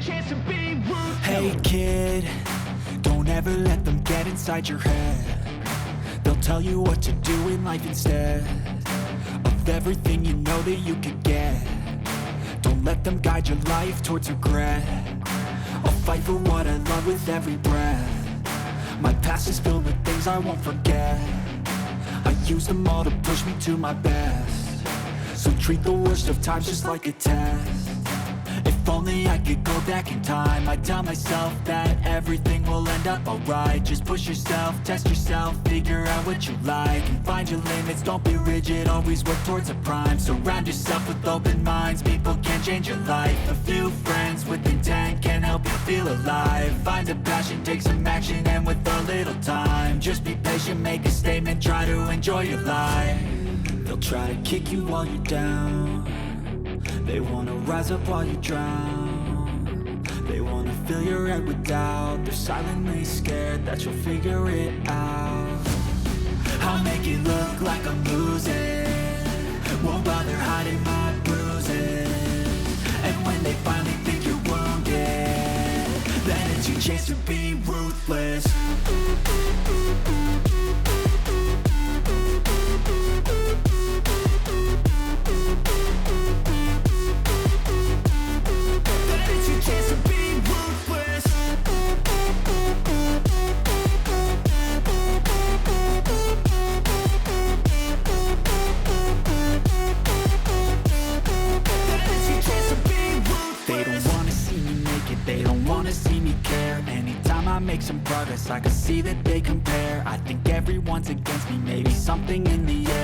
chance to be ruthless. Hey kid, don't ever let them get inside your head. They'll tell you what to do in life instead of everything you know that you could get. Don't let them guide your life towards regret. I'll fight for what I love with every breath. My past is filled with things I won't forget. I use them all to push me to my best. So treat the worst of times just like a test. If only I could go back in time, I'd tell myself that everything will end up alright. Just push yourself, test yourself, figure out what you like, and find your limits, don't be rigid, always work towards a prime. Surround yourself with open minds, people can change your life. A few friends with intent can help you feel alive. Find a passion, take some action, and with a little time, just be patient, make a statement, try to enjoy your life. They'll try to kick you while you're down. They wanna rise up while you drown. They wanna fill your head with doubt. They're silently scared that you'll figure it out. I'll make it look like I'm losing, won't bother hiding my bruises. And when they finally think you're wounded, then it's your chance to be ruthless. They don't wanna see me care. Anytime I make some progress, I can see that they compare. I think everyone's against me, maybe something in the air.